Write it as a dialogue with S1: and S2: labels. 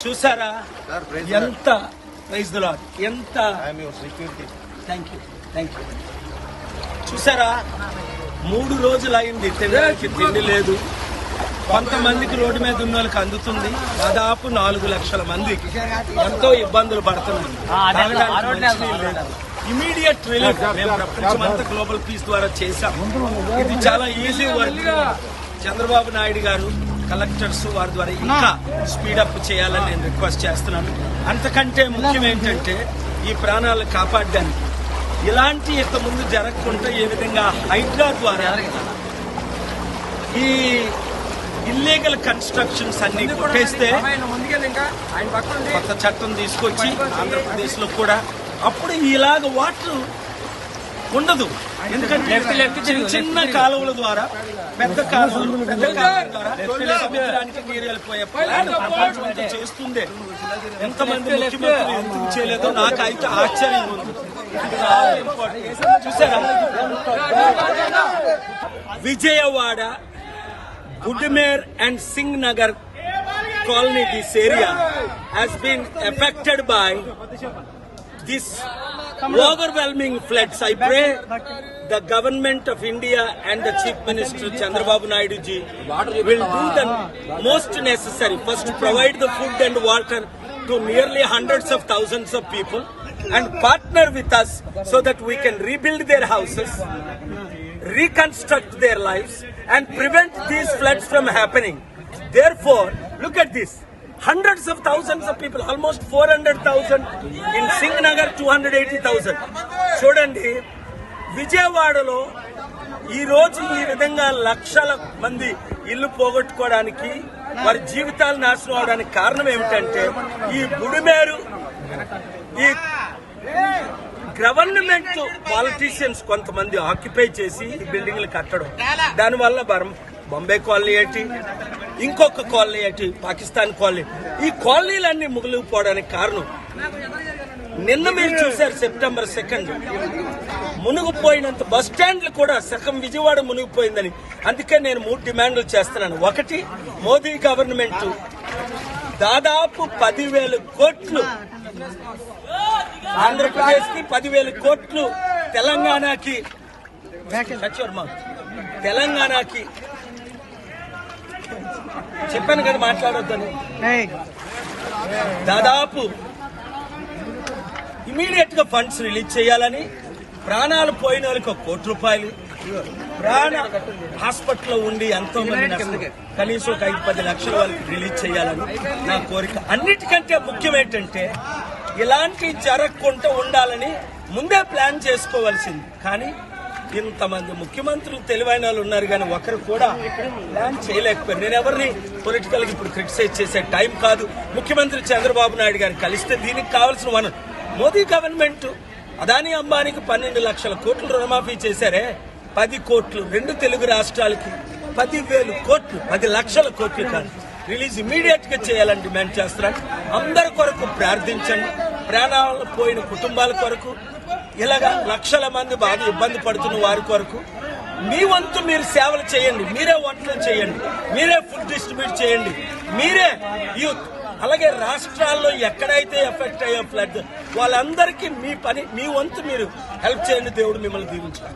S1: చూసారా ఎంత praise the lord, ఎంత థ్యాంక్ యూ. చూసారా 3 రోజులు అయింది, తినడానికి తిండి లేదు. కొంతమందికి రోడ్డు మీద ఉన్న వాళ్ళకి అందుతుంది. దాదాపు 4 లక్షల మంది ఎంతో ఇబ్బందులు పడుతున్నారు. ఇమీడియట్ రిలీఫ్ మేము ప్రపంచమంతా గ్లోబల్ పీస్ ద్వారా చేశాం. ఇది చాలా ఈజీ వర్క్. చంద్రబాబు నాయుడు గారు, కలెక్టర్స్ వారి ద్వారా ఇంకా స్పీడప్ చేయాలని నేను రిక్వెస్ట్ చేస్తున్నాను. అంతకంటే ముఖ్యం ఏంటంటే ఈ ప్రాణాలు కాపాడడానికి ఇలాంటి ఇంతకుముందు జరగకుండా ఏ విధంగా హైడ్రా ద్వారా ఈ ఇల్లీగల్ కన్స్ట్రక్షన్స్ అన్ని కొట్టేస్తే కొత్త చట్టం తీసుకొచ్చి ఆంధ్రప్రదేశ్ లో కూడా అప్పుడు ఇలాగ వాటర్ ఉండదు. ఎందుకంటే చిన్న కాలువల ద్వారా పెద్ద కాలువలు ద్వారా సముద్రానికి నీరు వెళ్ళిపోయే ప్రపంచం చేస్తుండే. ఎంతమంది ముఖ్యమంత్రులు ఎందుకు చేయలేదో నాకైతే ఆశ్చర్యం ఉంది. చూసారా Vijayawada, Budmer and Singh Nagar colony, this area has been affected by this overwhelming floods. I pray the government of India and the Chief Minister Chandrababu Naidu ji will do the most necessary. First, provide the food and water to nearly hundreds of thousands of people and partner with us so that we can rebuild their houses, reconstruct their lives and prevent these floods from happening. Therefore, look at this. Hundreds of thousands of people, almost 400,000 in Singh Nagar, 280,000. చూడండి విజయవాడలో ఈ రోజు ఈ విధంగా లక్షల మంది ఇల్లు పోగొట్టుకోవడానికి, వారి జీవితాలు నాశనం అవడానికి కారణం ఏమిటంటే ఈ బుడిమేరు, ఈ గవర్నమెంట్ పాలిటీషియన్స్ కొంతమంది ఆక్యుపై చేసి ఈ బిల్డింగ్లు కట్టడం. దానివల్ల బాంబే కాలనీ ఏంటి, ఇంకొక కాలనీ ఏంటి, పాకిస్తాన్ కాలనీ, ఈ కాలనీలన్నీ ముగిలిపోవడానికి కారణం నిన్న మీరు చూశారు సెప్టెంబర్ 2 మునిగిపోయినంత బస్ స్టాండ్లు కూడా సగం విజయవాడ మునిగిపోయిందని. అందుకే నేను 3 డిమాండ్లు చేస్తున్నాను. ఒకటి, మోదీ గవర్నమెంట్ దాదాపు 10,000 కోట్లు ఆంధ్రప్రదేశ్ కి, 10,000 కోట్లు తెలంగాణకి చెప్పాను కదా మాట్లాడొద్దని. దాదాపు ఇమీడియట్ గా ఫండ్స్ రిలీజ్ చేయాలని, ప్రాణాలు పోయిన వాళ్ళకి 1 కోటి రూపాయలు, ప్రాణ హాస్పిటల్లో ఉండి ఎంతో మంది కనీసం 5-10 లక్షల వాళ్ళకి రిలీజ్ చేయాలని నా కోరిక. అన్నిటికంటే ముఖ్యం ఏంటంటే ఇలాంటి జరగకుండా ఉండాలని ముందే ప్లాన్ చేసుకోవాల్సింది. కానీ ఇంతమంది ముఖ్యమంత్రులు తెలివైన వాళ్ళు ఉన్నారు, కానీ ఒకరు కూడా ప్లాన్ చేయలేకపోయారు. నేను ఎవరిని పొలిటికల్ గా ఇప్పుడు క్రిటిసైజ్ చేసే టైం కాదు. ముఖ్యమంత్రి చంద్రబాబు నాయుడు గారిని కలిస్తే దీనికి కావాల్సిన వనరు మోదీ గవర్నమెంట్ అదానీ అంబానీకి 12 లక్షల కోట్లు రుణమాఫీ చేశారే, 10 కోట్లు 2 తెలుగు రాష్ట్రాలకి 10,000 కోట్లు, 10 లక్షల కోట్లు కాదు, రిలీజ్ ఇమీడియట్ గా చేయాలని డిమాండ్ చేస్తున్నాను. అందరి కొరకు ప్రార్థించండి. ప్రాణాలు పోయిన కుటుంబాల కొరకు, ఇలాగా లక్షల మంది బాగా ఇబ్బంది పడుతున్న వారి కొరకు మీ వంతు మీరు సేవలు చేయండి. మీరే వంటలు చేయండి, మీరే ఫుడ్ డిస్ట్రిబ్యూట్ చేయండి, మీరే యూత్. అలాగే రాష్ట్రాల్లో ఎక్కడైతే ఎఫెక్ట్ అయ్యే ఫ్లడ్ వాళ్ళందరికీ మీ వంతు మీరు హెల్ప్ చేయండి. దేవుడు మిమ్మల్ని దీవించాలి.